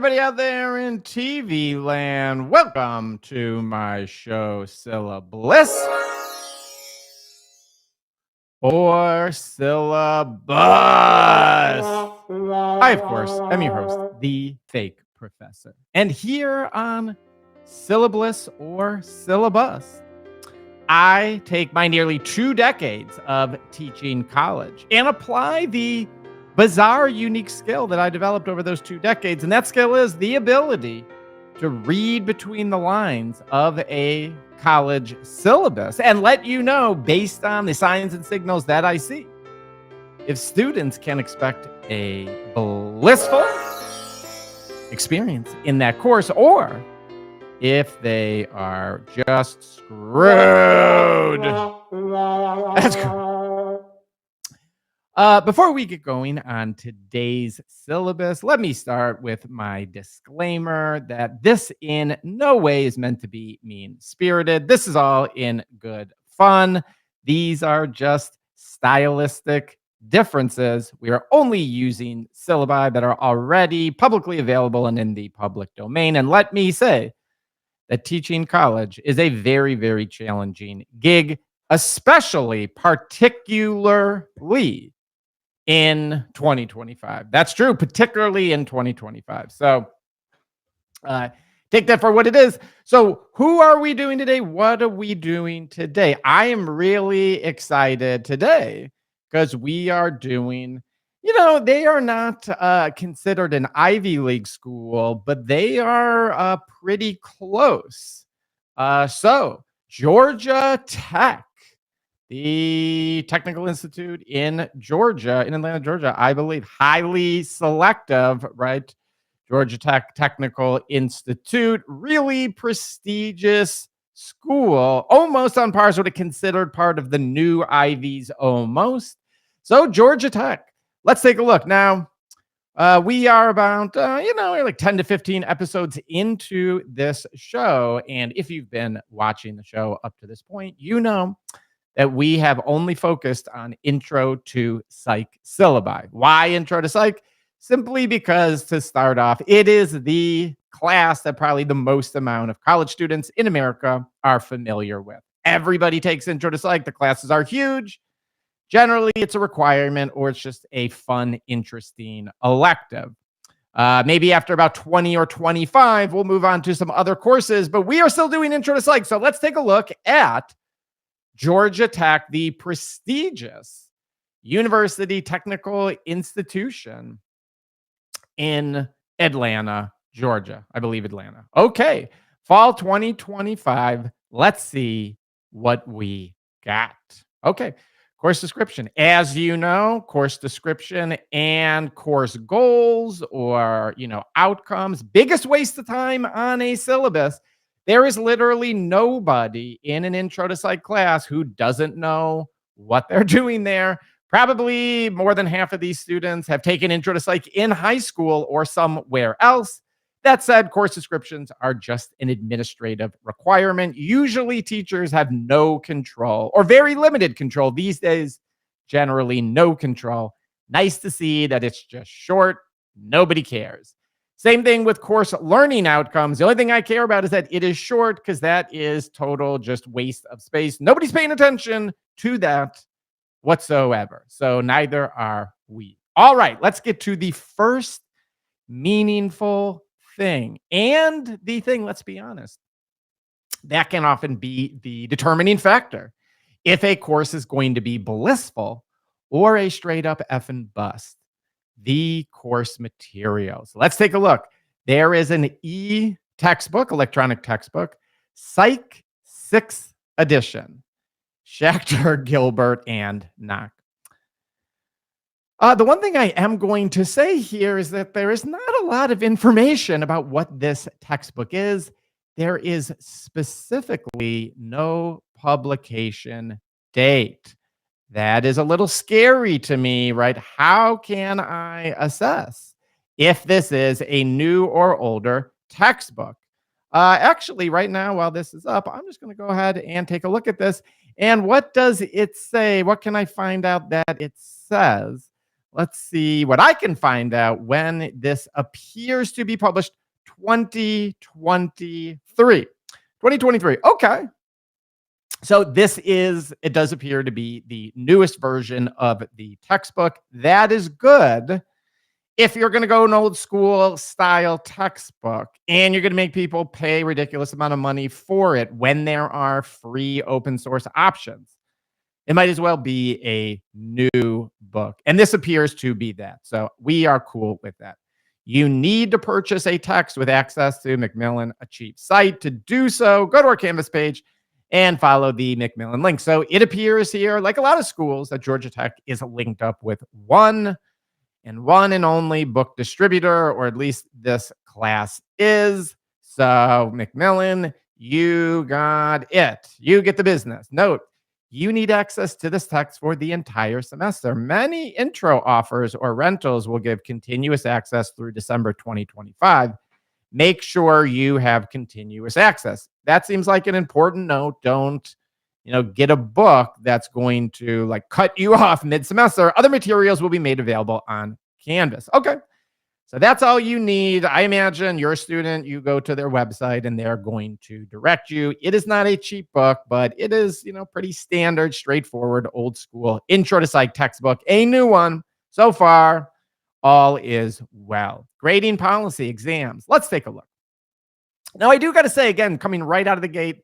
everybody out there in TV land. Welcome to my show, syllaBLISS or syllabus. I, of course, am your host, the fake professor. And here on syllaBLISS or syllabus, I take my nearly 2 decades of teaching college and apply the bizarre, unique skill that I developed over those 2 decades. And that skill is the ability to read between the lines of a college syllabus and let you know, based on the signs and signals that I see, if students can expect a blissful experience in that course or if they are just screwed. That's correct. Before we get going on today's syllabus, let me start with my disclaimer that this in no way is meant to be mean-spirited. This is all in good fun. These are just stylistic differences. We are only using syllabi that are already publicly available and in the public domain. And let me say that teaching college is a very, very challenging gig, particularly in 2025. That's true, particularly in 2025. So take that for what it is. So who are we doing today? What are we doing today? I am really excited today because we are doing, they are not considered an Ivy League school, but they are pretty close. So Georgia Tech, the technical institute in Georgia, in Atlanta, Georgia, I believe, highly selective, right? Georgia Tech Technical Institute, really prestigious school, almost on par with a considered part of the new Ivies, almost. So Georgia Tech, let's take a look. Now, we are about, we're like 10 to 15 episodes into this show. And if you've been watching the show up to this point, you know that we have only focused on intro to psych syllabi. Why intro to psych? Simply because, to start off, it is the class that probably the most amount of college students in America are familiar with. Everybody takes intro to psych. The classes are huge. Generally, it's a requirement or it's just a fun, interesting elective. Maybe after about 20 or 25, we'll move on to some other courses, but we are still doing intro to psych. So let's take a look at Georgia Tech, the prestigious university technical institution in Atlanta, Georgia. I believe Atlanta. Okay, fall 2025. Let's see what we got. Okay. Course description. As you know, course description and course goals or, outcomes. Biggest waste of time on a syllabus. There is literally nobody in an intro to psych class who doesn't know what they're doing there. Probably more than half of these students have taken intro to psych in high school or somewhere else. That said, course descriptions are just an administrative requirement. Usually teachers have no control or very limited control. These days, generally no control. Nice to see that it's just short. Nobody cares. Same thing with course learning outcomes. The only thing I care about is that it is short because that is total just waste of space. Nobody's paying attention to that whatsoever. So neither are we. All right, let's get to the first meaningful thing. And the thing, let's be honest, that can often be the determining factor if a course is going to be blissful or a straight up effing bust. The course materials. Let's take a look. There is an e-textbook, electronic textbook, Psych 6th edition, Schachter, Gilbert, and Knock. The one thing I am going to say here is that there is not a lot of information about what this textbook is. There is specifically no publication date. That is a little scary to me, right? How can I assess if this is a new or older textbook? Actually, right now, while this is up, I'm just going to go ahead and take a look at this. And what does it say? What can I find out that it says? Let's see what I can find out when this appears to be published. 2023. 2023. Okay. So it does appear to be the newest version of the textbook. That is good if you're going to go an old school style textbook and you're going to make people pay ridiculous amount of money for it when there are free open source options. It might as well be a new book. And this appears to be that. So we are cool with that. You need to purchase a text with access to Macmillan Achieve site. To do so, go to our Canvas page and follow the Macmillan link. So it appears here, like a lot of schools, that Georgia Tech is linked up with one and only book distributor, or at least this class is. So Macmillan, you got it. You get the business. Note, you need access to this text for the entire semester. Many intro offers or rentals will give continuous access through December 2025. Make sure you have continuous access. That seems like an important note. Don't, get a book that's going to like cut you off mid-semester. Other materials will be made available on Canvas. Okay. So that's all you need. I imagine you're a student, you go to their website and they're going to direct you. It is not a cheap book, but it is, pretty standard, straightforward, old school intro to psych textbook, a new one. So far, all is well. Grading policy, exams. Let's take a look. Now, I do got to say, again, coming right out of the gate,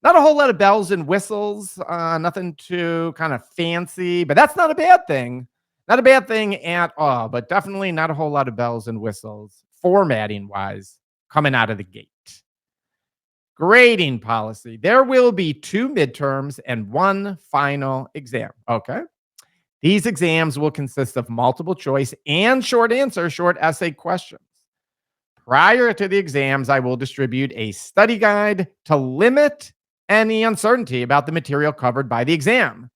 not a whole lot of bells and whistles, nothing too kind of fancy, but that's not a bad thing. Not a bad thing at all, but definitely not a whole lot of bells and whistles, formatting-wise, coming out of the gate. Grading policy. There will be 2 midterms and 1 final exam. Okay. These exams will consist of multiple choice and short answer, short essay questions. Prior to the exams, I will distribute a study guide to limit any uncertainty about the material covered by the exam.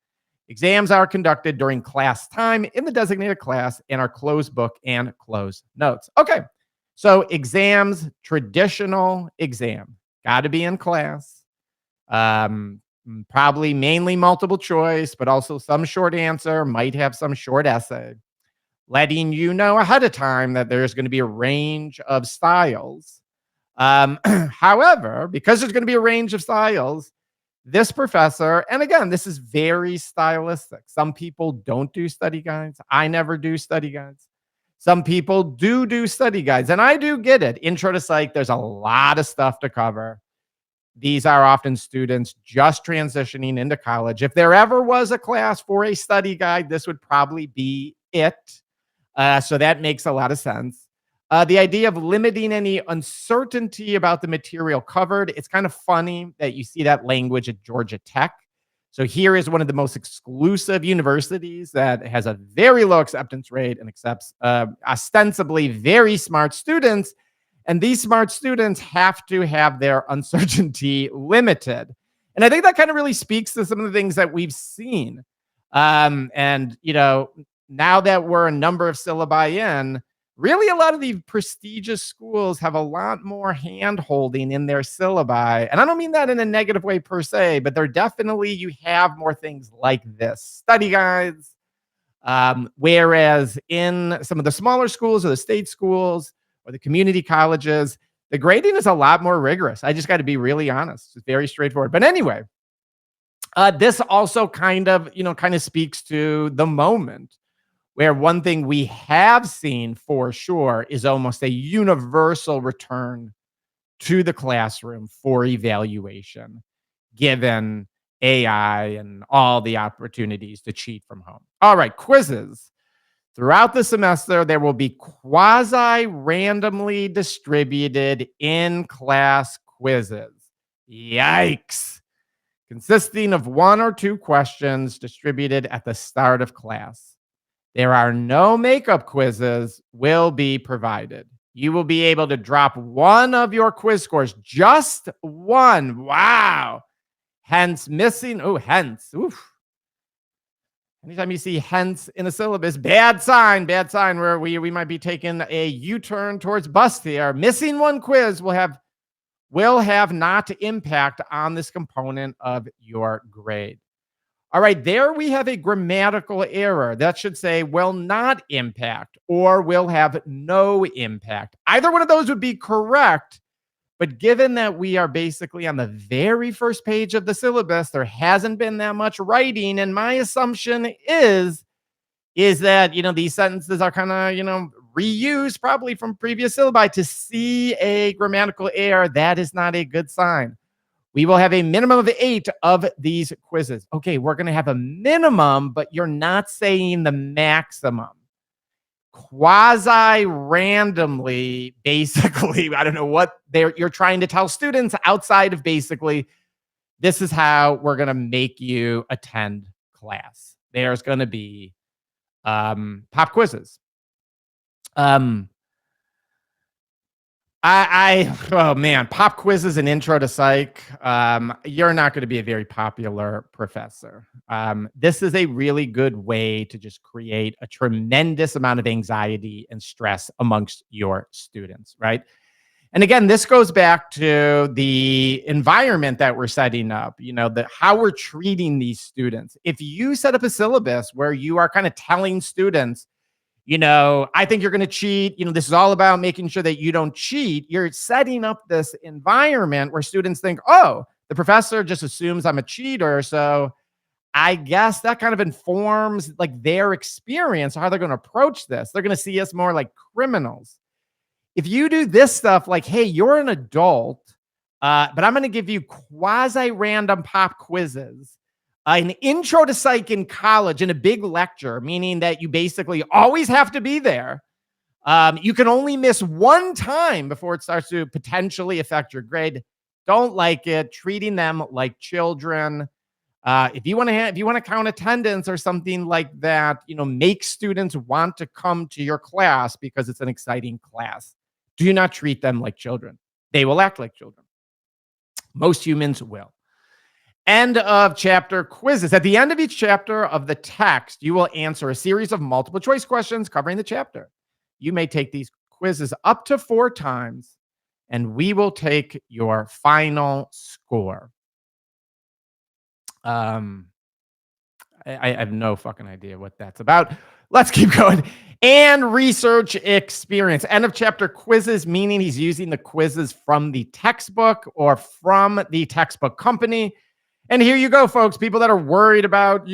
Exams are conducted during class time in the designated class and are closed book and closed notes. Okay, so exams, traditional exam, got to be in class. Probably mainly multiple choice, but also some short answer, might have some short essay. Letting you know ahead of time that there's going to be a range of styles. However, because there's going to be a range of styles, this professor, and again, this is very stylistic. Some people don't do study guides. I never do study guides. Some people do study guides, and I do get it. Intro to psych, there's a lot of stuff to cover. These are often students just transitioning into college. If there ever was a class for a study guide, this would probably be it. So that makes a lot of sense. The idea of limiting any uncertainty about the material covered, it's kind of funny that you see that language at Georgia Tech. So here is one of the most exclusive universities that has a very low acceptance rate and accepts ostensibly very smart students. And these smart students have to have their uncertainty limited. And I think that kind of really speaks to some of the things that we've seen. Now that we're a number of syllabi in, really, a lot of the prestigious schools have a lot more hand-holding in their syllabi. And I don't mean that in a negative way per se, but you have more things like this. Study guides. Whereas in some of the smaller schools or the state schools or the community colleges, the grading is a lot more rigorous. I just got to be really honest. It's very straightforward. But anyway, this also kind of speaks to the moment, where one thing we have seen for sure is almost a universal return to the classroom for evaluation, given AI and all the opportunities to cheat from home. All right, quizzes. Throughout the semester, there will be quasi-randomly distributed in-class quizzes. Yikes. Consisting of 1 or 2 questions distributed at the start of class. There are no makeup quizzes will be provided. You will be able to drop 1 of your quiz scores, just 1. Wow. Hence missing. Oh, hence. Oof. Anytime you see hence in a syllabus, bad sign, where we might be taking a U-turn towards bust here. Missing 1 quiz will have not impact on this component of your grade. All right, there we have a grammatical error. That should say will not impact or will have no impact. Either one of those would be correct, but given that we are basically on the very first page of the syllabus, there hasn't been that much writing, and my assumption is that, these sentences are kind of, reused probably from previous syllabi. To see a grammatical error, that is not a good sign. We will have a minimum of 8 of these quizzes. Okay, we're going to have a minimum, but you're not saying the maximum. Quasi randomly, basically, I don't know what you're trying to tell students outside of basically, this is how we're going to make you attend class. There's going to be pop quizzes. Oh man, pop quizzes and intro to psych. You're not going to be a very popular professor. This is a really good way to just create a tremendous amount of anxiety and stress amongst your students, right? And again, this goes back to the environment that we're setting up, how we're treating these students. If you set up a syllabus where you are kind of telling students, I think you're going to cheat. This is all about making sure that you don't cheat. You're setting up this environment where students think, oh, the professor just assumes I'm a cheater. So I guess that kind of informs like their experience, how they're going to approach this. They're going to see us more like criminals. If you do this stuff like, hey, you're an adult, but I'm going to give you quasi-random pop quizzes, an intro to psych in college in a big lecture, meaning that you basically always have to be there. You can only miss one time before it starts to potentially affect your grade. Don't like it. Treating them like children. If you want to count attendance or something like that, make students want to come to your class because it's an exciting class. Do not treat them like children. They will act like children. Most humans will. End of chapter quizzes. At the end of each chapter of the text, you will answer a series of multiple choice questions covering the chapter. You may take these quizzes up to 4 times, and we will take your final score. I have no fucking idea what that's about. Let's keep going. And research experience. End of chapter quizzes, meaning he's using the quizzes from the textbook or from the textbook company. And here you go, folks. People that are worried about,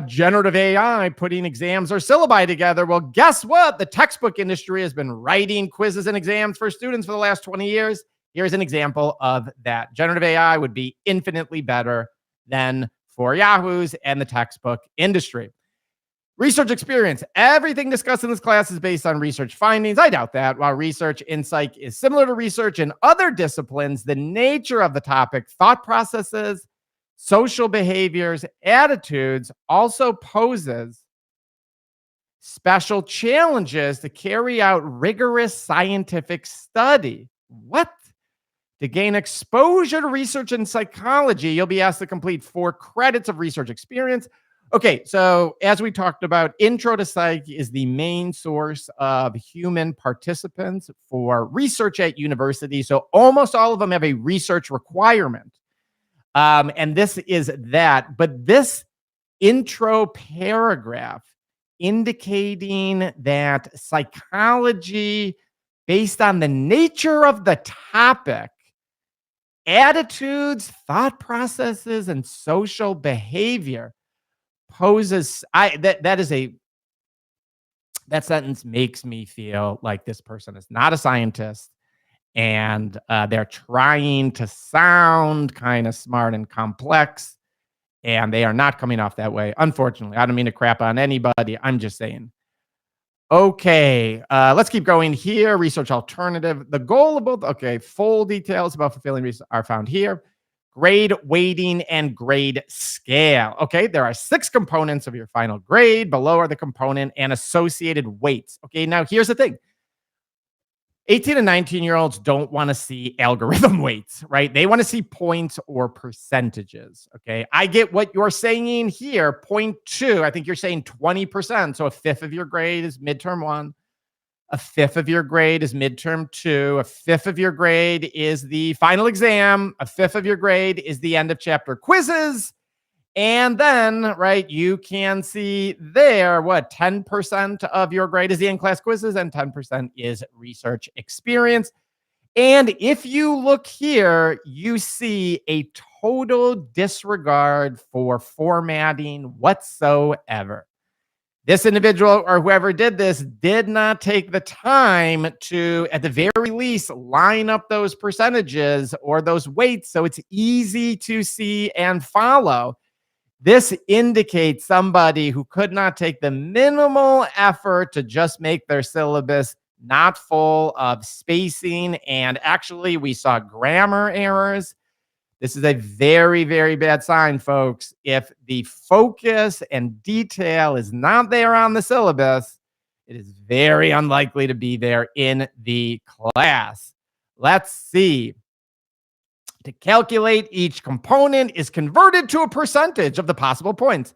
generative AI putting exams or syllabi together. Well, guess what? The textbook industry has been writing quizzes and exams for students for the last 20 years. Here's an example of that. Generative AI would be infinitely better than for Yahoos and the textbook industry. Research experience. Everything discussed in this class is based on research findings. I doubt that. While research in psych is similar to research in other disciplines, the nature of the topic, thought processes, social behaviors, attitudes also poses special challenges to carry out rigorous scientific study. What? To gain exposure to research in psychology, you'll be asked to complete 4 credits of research experience. Okay, so as we talked about, Intro to Psych is the main source of human participants for research at university. So almost all of them have a research requirement. And this is that. But this intro paragraph indicating that psychology, based on the nature of the topic, attitudes, thought processes, and social behavior, poses that sentence makes me feel like this person is not a scientist and they're trying to sound kind of smart and complex, and they are not coming off that way. Unfortunately, I don't mean to crap on anybody. I'm just saying. Okay, let's keep going here. Research alternative. The goal of both. Okay, full details about fulfilling research are found here. Grade, weighting, and grade scale. Okay, there are 6 components of your final grade. Below are the component and associated weights. Okay, now here's the thing. 18 and 19-year-olds don't want to see algorithm weights, right? They want to see points or percentages, okay? I get what you're saying here, 0.2. I think you're saying 20%. So a fifth of your grade is midterm 1. A fifth of your grade is midterm 2. A fifth of your grade is the final exam. A fifth of your grade is the end of chapter quizzes. And then, right, you can see there what 10% of your grade is the in-class quizzes and 10% is research experience. And if you look here, you see a total disregard for formatting whatsoever. This individual or whoever did this did not take the time to, at the very least, line up those percentages or those weights so it's easy to see and follow. This indicates somebody who could not take the minimal effort to just make their syllabus not full of spacing. And actually, we saw grammar errors. This is a very, very bad sign, folks. If the focus and detail is not there on the syllabus, it is very unlikely to be there in the class. Let's see. To calculate each component is converted to a percentage of the possible points,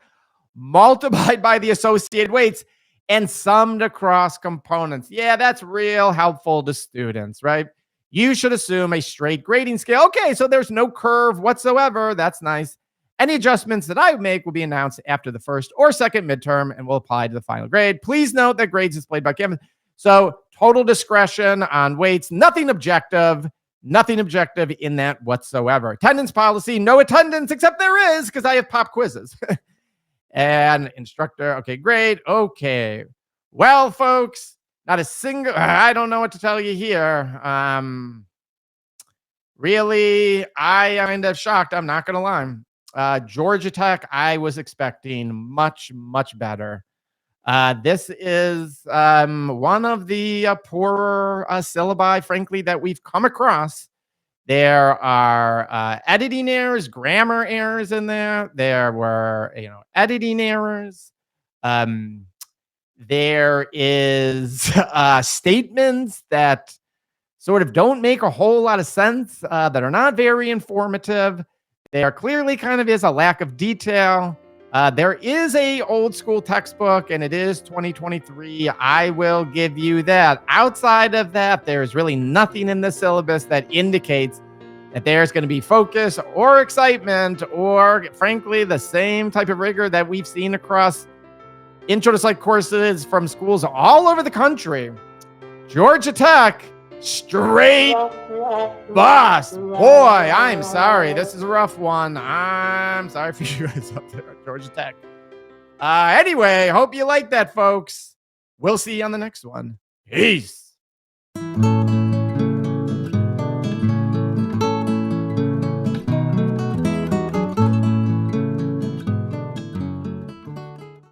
multiplied by the associated weights, and summed across components. Yeah, that's real helpful to students, right? You should assume a straight grading scale. Okay, so there's no curve whatsoever. That's nice. Any adjustments that I make will be announced after the first or second midterm and will apply to the final grade. Please note that grades displayed by Kevin. So total discretion on weights, nothing objective in that whatsoever. Attendance policy, no attendance, except there is because I have pop quizzes. And instructor, okay, great. Okay. Well, folks, not a single, I don't know what to tell you here. Really, I kind of shocked. I'm not going to lie. Georgia Tech, I was expecting much, much better. This is one of the poorer syllabi, frankly, that we've come across. There are editing errors, grammar errors in there. There were, editing errors. There is statements that sort of don't make a whole lot of sense, that are not very informative. There clearly kind of is a lack of detail. There is a old school textbook and it is 2023. I will give you that. Outside of that, there's really nothing in the syllabus that indicates that there's going to be focus or excitement or, frankly, the same type of rigor that we've seen across intro to psych courses from schools all over the country. Georgia Tech, straight bust. Boy, I'm sorry. This is a rough one. I'm sorry for you guys up there at Georgia Tech. Anyway, hope you like that, folks. We'll see you on the next one. Peace.